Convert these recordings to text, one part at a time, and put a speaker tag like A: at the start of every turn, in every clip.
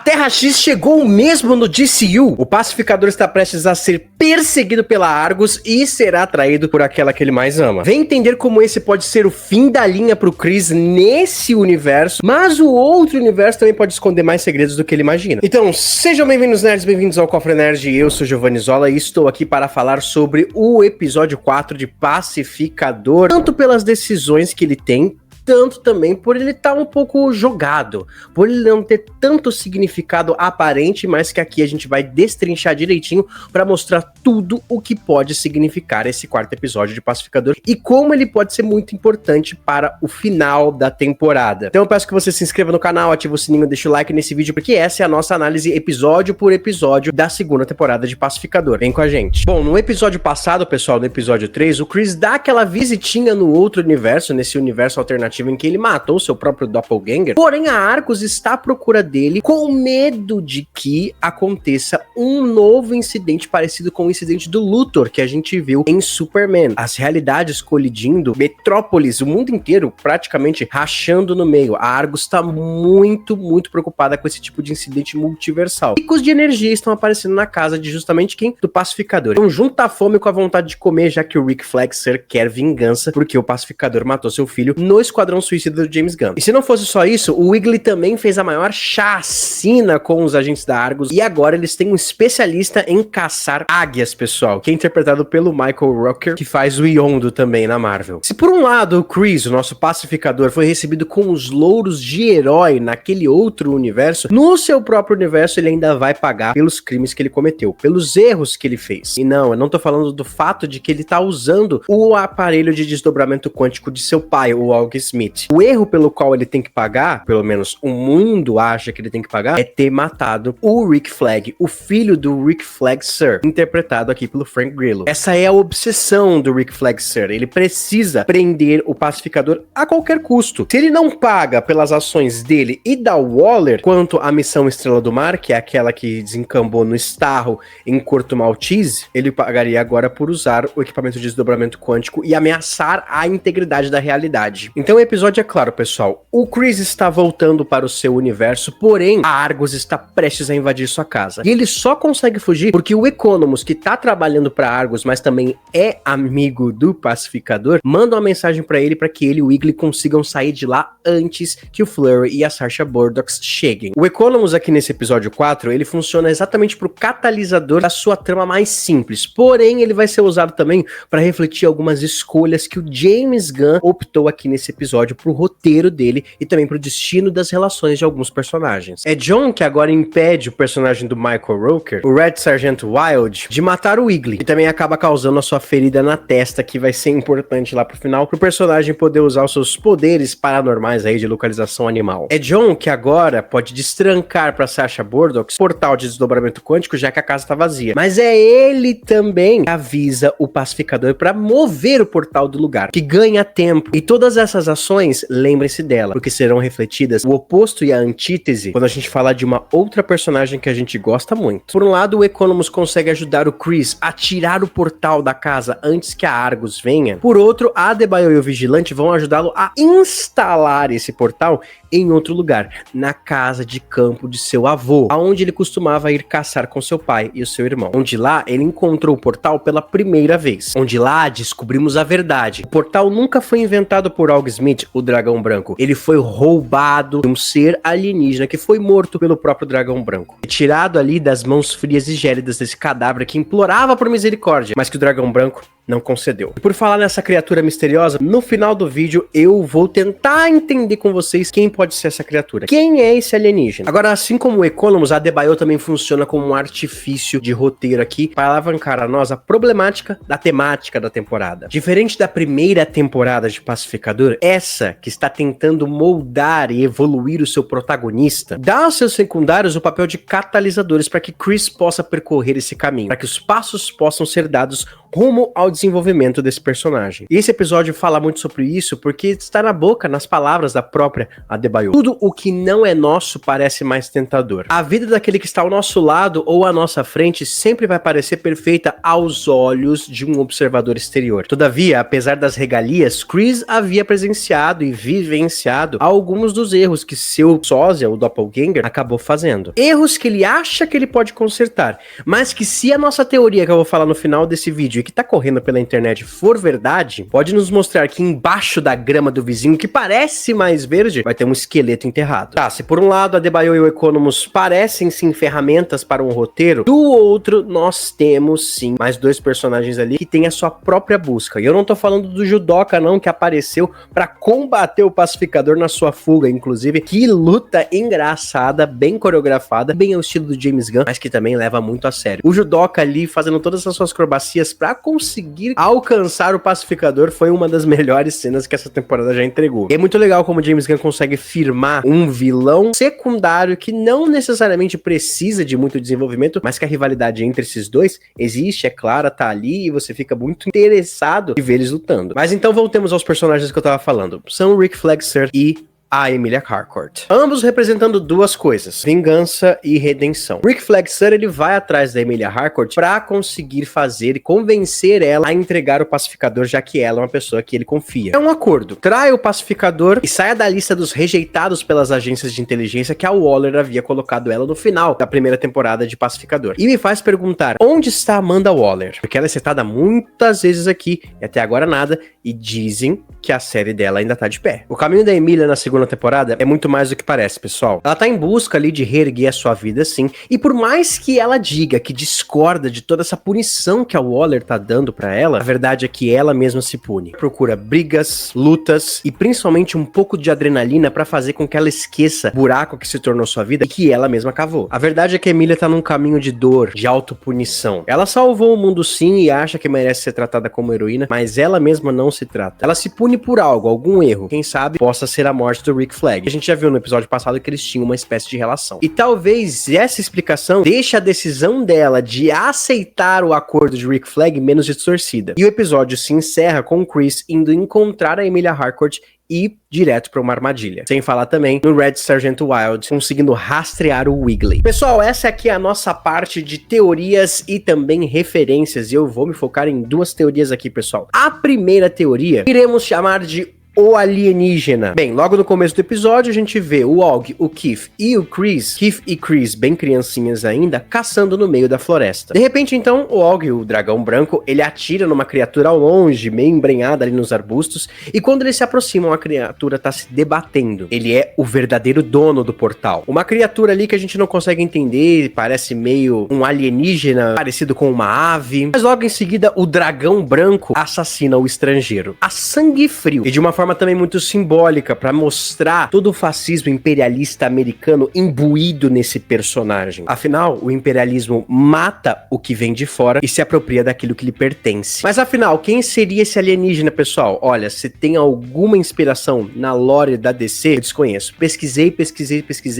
A: Terra X chegou mesmo no DCU. O pacificador está prestes a ser perseguido pela Argus e será atraído por aquela que ele mais ama. Vem entender como esse pode ser o fim da linha pro Chris nesse universo, mas o outro universo também pode esconder mais segredos do que ele imagina. Então, sejam bem-vindos, nerds, bem-vindos ao Cofre Nerd. Eu sou Giovanni Zola e estou aqui para falar sobre o episódio 4 de Pacificador, tanto pelas decisões que ele tem, tanto também por ele estar um pouco jogado, por ele não ter tanto significado aparente, mas que aqui a gente vai destrinchar direitinho para mostrar tudo o que pode significar esse quarto episódio de Pacificador e como ele pode ser muito importante para o final da temporada. Então eu peço que você se inscreva no canal, ative o sininho, deixe o like nesse vídeo, porque essa é a nossa análise episódio por episódio da segunda temporada de Pacificador. Vem com a gente. Bom, no episódio passado, pessoal, no episódio 3, o Chris dá aquela visitinha no outro universo, nesse universo alternativo em que ele matou seu próprio doppelganger, porém a Argus está à procura dele com medo de que aconteça um novo incidente parecido com o incidente do Luthor que a gente viu em Superman. As realidades colidindo, Metrópolis, o mundo inteiro praticamente rachando no meio. A Argus está muito preocupada com esse tipo de incidente multiversal. Picos de energia estão aparecendo na casa de justamente quem? Do Pacificador. Então junta a fome com a vontade de comer, já que o Rick Flexer quer vingança porque o Pacificador matou seu filho no Esquadrão Suicida do James Gunn. E se não fosse só isso, o Wiggly também fez a maior chacina com os agentes da Argus e agora eles têm um especialista em caçar águias, pessoal, que é interpretado pelo Michael Rooker, que faz o Yondo também na Marvel. Se por um lado o Chris, o nosso pacificador, foi recebido com os louros de herói naquele outro universo, no seu próprio universo ele ainda vai pagar pelos crimes que ele cometeu, pelos erros que ele fez. E não, eu não tô falando do fato de que ele tá usando o aparelho de desdobramento quântico de seu pai, o August Smith. O erro pelo qual ele tem que pagar, pelo menos o mundo acha que ele tem que pagar, é ter matado o Rick Flag, o filho do Rick Flexer, interpretado aqui pelo Frank Grillo. Essa é a obsessão do Rick Flexer. Ele precisa prender o pacificador a qualquer custo. Se ele não paga pelas ações dele e da Waller quanto à missão Estrela do Mar, que é aquela que desencambou no Starro em Corto Maltese, ele pagaria agora por usar o equipamento de desdobramento quântico e ameaçar a integridade da realidade. Então o episódio é claro, pessoal. O Chris está voltando para o seu universo, porém a Argus está prestes a invadir sua casa. E ele só consegue fugir porque o Economus, que tá trabalhando para Argus, mas também é amigo do Pacificador, manda uma mensagem para ele para que ele e o Wiggly consigam sair de lá antes que o Flurry e a Sacha Bordox cheguem. O Economus aqui nesse episódio 4, ele funciona exatamente pro catalisador da sua trama mais simples, porém ele vai ser usado também para refletir algumas escolhas que o James Gunn optou aqui nesse episódio pro roteiro dele e também pro destino das relações de alguns personagens. É John que agora impede o personagem do Michael Rooker, o Red Sergeant Wild, de matar o Wiggly, e também acaba causando a sua ferida na testa, que vai ser importante lá pro final, pro personagem poder usar os seus poderes paranormais aí de localização animal. É John que agora pode destrancar pra Sacha Bordox o portal de desdobramento quântico, já que a casa tá vazia. Mas é ele também que avisa o pacificador pra mover o portal do lugar, que ganha tempo. E todas essas ações, lembre-se dela, porque serão refletidas o oposto e a antítese quando a gente falar de uma outra personagem que a gente gosta muito. Por um lado, o Economus consegue ajudar o Chris a tirar o portal da casa antes que a Argus venha. Por outro, a Adebayo e o Vigilante vão ajudá-lo a instalar esse portal em outro lugar, na casa de campo de seu avô, aonde ele costumava ir caçar com seu pai e o seu irmão. Onde lá ele encontrou o portal pela primeira vez. Onde lá descobrimos a verdade. O portal nunca foi inventado por August Smith, o Dragão Branco. Ele foi roubado de um ser alienígena que foi morto pelo próprio Dragão Branco. Tirado ali das mãos frias e gélidas desse cadáver que implorava por misericórdia, mas que o Dragão Branco não concedeu. E por falar nessa criatura misteriosa, no final do vídeo eu vou tentar entender com vocês quem pode ser essa criatura. Quem é esse alienígena? Agora, assim como o Economus, a Adebayo também funciona como um artifício de roteiro aqui para alavancar a nós a problemática da temática da temporada. Diferente da primeira temporada de Pacificador, essa que está tentando moldar e evoluir o seu protagonista, dá aos seus secundários o papel de catalisadores para que Chris possa percorrer esse caminho, para que os passos possam ser dados rumo ao desenvolvimento desse personagem. E esse episódio fala muito sobre isso porque está na boca, nas palavras da própria Adebayo. Tudo o que não é nosso parece mais tentador. A vida daquele que está ao nosso lado ou à nossa frente sempre vai parecer perfeita aos olhos de um observador exterior. Todavia, apesar das regalias, Chris havia presenciado e vivenciado alguns dos erros que seu sósia, o Doppelganger, acabou fazendo. Erros que ele acha que ele pode consertar, mas que se a nossa teoria que eu vou falar no final desse vídeo e que tá correndo pela internet for verdade, pode nos mostrar que embaixo da grama do vizinho, que parece mais verde, vai ter um esqueleto enterrado. Tá, se por um lado a Adebayo e o Economus parecem sim ferramentas para um roteiro, do outro nós temos sim mais dois personagens ali que têm a sua própria busca. E eu não tô falando do Judoka não, que apareceu para combater o pacificador na sua fuga, inclusive. Que luta engraçada, bem coreografada, bem ao estilo do James Gunn, mas que também leva muito a sério. O Judoka ali fazendo todas as suas acrobacias para conseguir alcançar o pacificador foi uma das melhores cenas que essa temporada já entregou. E é muito legal como o James Gunn consegue firmar um vilão secundário que não necessariamente precisa de muito desenvolvimento, mas que a rivalidade entre esses dois existe, é clara, tá ali e você fica muito interessado em ver eles lutando. Mas então voltemos aos personagens que eu tava falando. São o Rick Flag Sir e a Emilia Harcourt. Ambos representando duas coisas, vingança e redenção. Rick Flag Sir, ele vai atrás da Emilia Harcourt pra conseguir fazer e convencer ela a entregar o pacificador, já que ela é uma pessoa que ele confia. É um acordo. Trai o pacificador e saia da lista dos rejeitados pelas agências de inteligência que a Waller havia colocado ela no final da primeira temporada de Pacificador. E me faz perguntar, onde está Amanda Waller? Porque ela é citada muitas vezes aqui e até agora nada, e dizem que a série dela ainda tá de pé. O caminho da Emilia na segunda temporada é muito mais do que parece, pessoal. Ela tá em busca ali de reerguer a sua vida, sim, e por mais que ela diga que discorda de toda essa punição que a Waller tá dando pra ela, a verdade é que ela mesma se pune. Procura brigas, lutas e principalmente um pouco de adrenalina pra fazer com que ela esqueça o buraco que se tornou sua vida e que ela mesma cavou. A verdade é que a Emilia tá num caminho de dor, de autopunição. Ela salvou o mundo sim e acha que merece ser tratada como heroína, mas ela mesma não se trata. Ela se pune por algo, algum erro. Quem sabe possa ser a morte do Rick Flag. A gente já viu no episódio passado que eles tinham uma espécie de relação. E talvez essa explicação deixe a decisão dela de aceitar o acordo de Rick Flag menos distorcida. E o episódio se encerra com o Chris indo encontrar a Emilia Harcourt e direto para uma armadilha. Sem falar também no Red Sergeant Wilde conseguindo rastrear o Wiggly. Pessoal, essa aqui é a nossa parte de teorias e também referências. E eu vou me focar em duas teorias aqui, pessoal. A primeira teoria iremos chamar de o alienígena. Bem, logo no começo do episódio a gente vê o Og, o Keith e o Chris, Keith e Chris bem criancinhas ainda, caçando no meio da floresta. De repente então, o Og, o dragão branco, ele atira numa criatura ao longe, meio embrenhada ali nos arbustos, e quando eles se aproximam a criatura tá se debatendo. Ele é o verdadeiro dono do portal. Uma criatura ali que a gente não consegue entender, parece meio um alienígena, parecido com uma ave, mas logo em seguida o dragão branco assassina o estrangeiro. A sangue frio, e de uma forma também muito simbólica para mostrar todo o fascismo imperialista americano imbuído nesse personagem. Afinal, o imperialismo mata o que vem de fora e se apropria daquilo que lhe pertence. Mas afinal, quem seria esse alienígena, pessoal? Olha, se tem alguma inspiração na lore da DC, eu desconheço. Pesquisei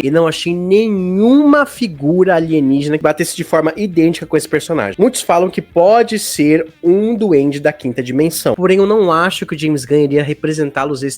A: e não achei nenhuma figura alienígena que batesse de forma idêntica com esse personagem. Muitos falam que pode ser um duende da quinta dimensão. Porém, eu não acho que o James Gunn iria representá-los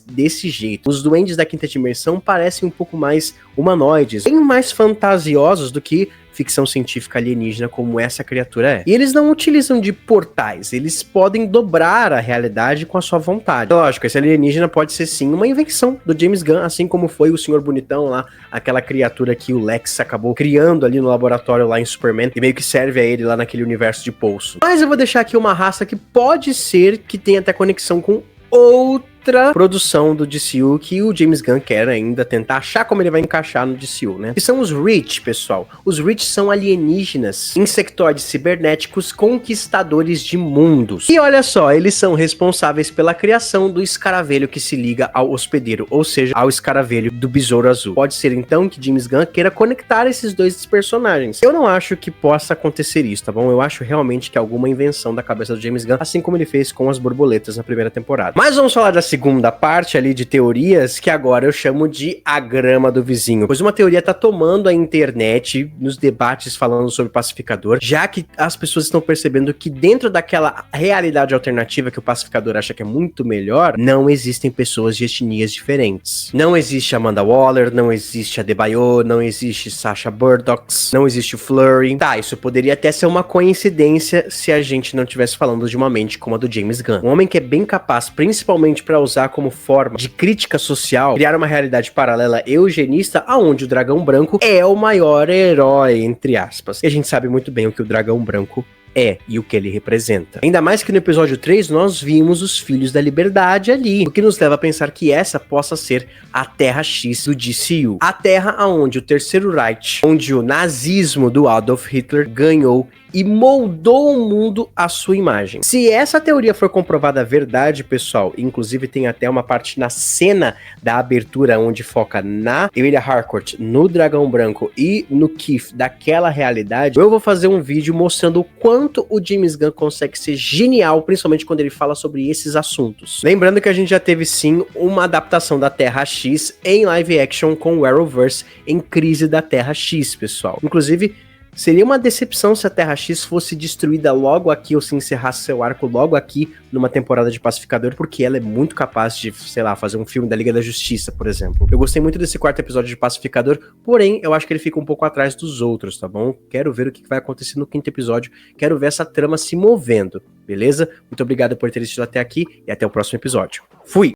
A: desse jeito. Os duendes da quinta dimensão parecem um pouco mais humanoides, bem mais fantasiosos do que ficção científica alienígena como essa criatura é. E eles não utilizam de portais, eles podem dobrar a realidade com a sua vontade. Lógico, esse alienígena pode ser sim uma invenção do James Gunn, assim como foi o Senhor Bonitão lá, aquela criatura que o Lex acabou criando ali no laboratório lá em Superman, e meio que serve a ele lá naquele universo de Poço. Mas eu vou deixar aqui uma raça que pode ser que tenha até conexão com outra produção do DCU que o James Gunn quer ainda tentar achar como ele vai encaixar no DCU, né? Que são os Reach, pessoal. Os Reach são alienígenas, insectoides cibernéticos conquistadores de mundos. E olha só, eles são responsáveis pela criação do escaravelho que se liga ao hospedeiro, ou seja, ao escaravelho do Besouro Azul. Pode ser então que James Gunn queira conectar esses dois personagens. Eu não acho que possa acontecer isso, tá bom? Eu acho realmente que é alguma invenção da cabeça do James Gunn, assim como ele fez com as borboletas na primeira temporada. Mas vamos falar da segunda parte ali de teorias que agora eu chamo de a grama do vizinho. Pois uma teoria tá tomando a internet nos debates falando sobre pacificador, já que as pessoas estão percebendo que dentro daquela realidade alternativa que o pacificador acha que é muito melhor, não existem pessoas de etnias diferentes. Não existe Amanda Waller, não existe Adebayo, não existe Sasha Burdock, não existe o Flurry. Tá, isso poderia até ser uma coincidência se a gente não estivesse falando de uma mente como a do James Gunn. Um homem que é bem capaz, principalmente para usar como forma de crítica social, criar uma realidade paralela eugenista, aonde o dragão branco é o maior herói, entre aspas. E a gente sabe muito bem o que o dragão branco é e o que ele representa. Ainda mais que no episódio 3 nós vimos os Filhos da Liberdade ali, o que nos leva a pensar que essa possa ser a Terra X do DCU. A Terra onde o Terceiro Reich, onde o nazismo do Adolf Hitler ganhou e moldou o mundo à sua imagem. Se essa teoria for comprovada verdade, pessoal, inclusive tem até uma parte na cena da abertura onde foca na Emilia Harcourt, no Dragão Branco e no Keith daquela realidade, eu vou fazer um vídeo mostrando o quanto o James Gunn consegue ser genial, principalmente quando ele fala sobre esses assuntos. Lembrando que a gente já teve sim uma adaptação da Terra X em live action com o Arrowverse em Crise da Terra X, pessoal. Inclusive, seria uma decepção se a Terra X fosse destruída logo aqui ou se encerrasse seu arco logo aqui numa temporada de Pacificador, porque ela é muito capaz de, sei lá, fazer um filme da Liga da Justiça, por exemplo. Eu gostei muito desse quarto episódio de Pacificador, porém, eu acho que ele fica um pouco atrás dos outros, tá bom? Quero ver o que vai acontecer no quinto episódio, quero ver essa trama se movendo, beleza? Muito obrigado por ter assistido até aqui e até o próximo episódio. Fui!